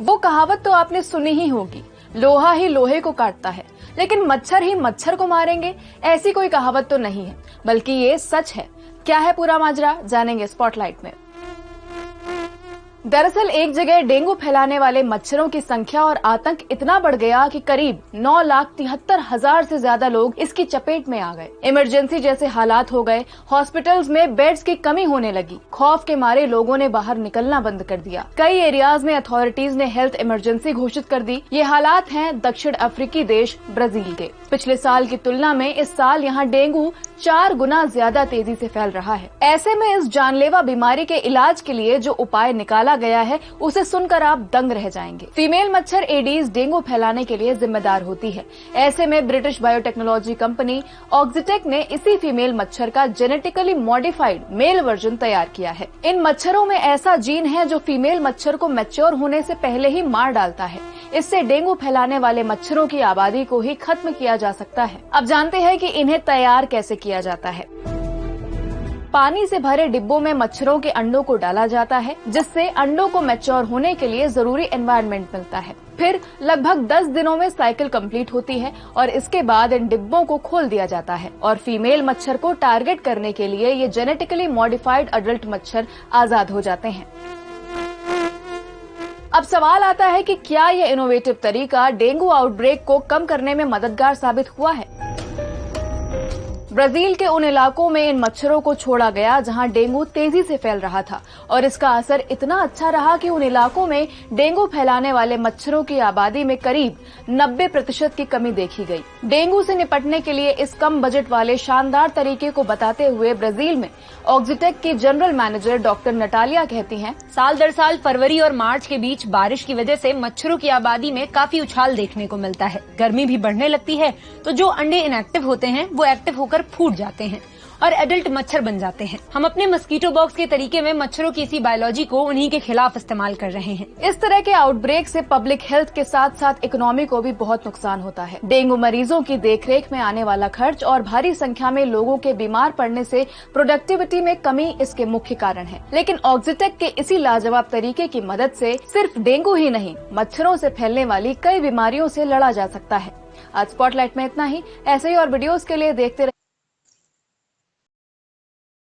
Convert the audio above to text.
वो कहावत तो आपने सुनी ही होगी, लोहा ही लोहे को काटता है, लेकिन मच्छर ही मच्छर को मारेंगे, ऐसी कोई कहावत तो नहीं है, बल्कि ये सच है। क्या है पूरा माजरा, जानेंगे स्पॉटलाइट में। दरअसल एक जगह डेंगू फैलाने वाले मच्छरों की संख्या और आतंक इतना बढ़ गया कि करीब 9,73,000 से ज्यादा लोग इसकी चपेट में आ गए। इमरजेंसी जैसे हालात हो गए, हॉस्पिटल्स में बेड्स की कमी होने लगी। खौफ के मारे लोगों ने बाहर निकलना बंद कर दिया। कई एरियाज में अथॉरिटीज ने हेल्थ इमरजेंसी घोषित कर दी। ये हालात हैं दक्षिण अफ्रीकी देश ब्राजील के। पिछले साल की तुलना में इस साल यहाँ डेंगू 4 गुना ज्यादा तेजी से फैल रहा है। ऐसे में इस जानलेवा बीमारी के इलाज के लिए जो उपाय निकाला गया है, उसे सुनकर आप दंग रह जाएंगे। फीमेल मच्छर एडीज डेंगू फैलाने के लिए जिम्मेदार होती है। ऐसे में ब्रिटिश बायोटेक्नोलॉजी कंपनी ऑक्सीटेक ने इसी फीमेल मच्छर का जेनेटिकली मॉडिफाइड मेल वर्जन तैयार किया है। इन मच्छरों में ऐसा जीन है जो फीमेल मच्छर को मैच्योर होने से पहले ही मार डालता है। इससे डेंगू फैलाने वाले मच्छरों की आबादी को ही खत्म किया जा सकता है। अब जानते हैं कि इन्हें तैयार कैसे किया जाता है। पानी से भरे डिब्बों में मच्छरों के अंडों को डाला जाता है, जिससे अंडों को मैच्योर होने के लिए जरूरी एनवायरनमेंट मिलता है। फिर लगभग 10 दिनों में साइकिल कंप्लीट होती है और इसके बाद इन डिब्बों को खोल दिया जाता है और फीमेल मच्छर को टारगेट करने के लिए ये जेनेटिकली मॉडिफाइड अडल्ट मच्छर आजाद हो जाते हैं। अब सवाल आता है कि क्या यह इनोवेटिव तरीका डेंगू आउटब्रेक को कम करने में मददगार साबित हुआ है। ब्राजील के उन इलाकों में इन मच्छरों को छोड़ा गया जहां डेंगू तेजी से फैल रहा था और इसका असर इतना अच्छा रहा कि उन इलाकों में डेंगू फैलाने वाले मच्छरों की आबादी में करीब 90% की कमी देखी गई। डेंगू से निपटने के लिए इस कम बजट वाले शानदार तरीके को बताते हुए ब्राजील में ऑक्सीटेक की जनरल मैनेजर डॉक्टर नटालिया कहती हैं, साल दर साल फरवरी और मार्च के बीच बारिश की वजह से मच्छरों की आबादी में काफी उछाल देखने को मिलता है। गर्मी भी बढ़ने लगती है तो जो अंडे इनएक्टिव होते हैं वो एक्टिव होकर फूट जाते हैं और एडल्ट मच्छर बन जाते हैं। हम अपने मस्कीटो बॉक्स के तरीके में मच्छरों की इसी बायोलॉजी को उन्हीं के खिलाफ इस्तेमाल कर रहे हैं। इस तरह के आउटब्रेक से पब्लिक हेल्थ के साथ साथ इकोनॉमी को भी बहुत नुकसान होता है। डेंगू मरीजों की देखरेख में आने वाला खर्च और भारी संख्या में लोगों के बीमार पड़ने से प्रोडक्टिविटी में कमी इसके मुख्य कारण है। लेकिन ऑक्सीटेक के इसी लाजवाब तरीके की मदद से सिर्फ डेंगू ही नहीं, मच्छरों से फैलने वाली कई बीमारियों से लड़ा जा सकता है। आज स्पॉटलाइट में इतना ही। ऐसे ही और वीडियोस के लिए देखते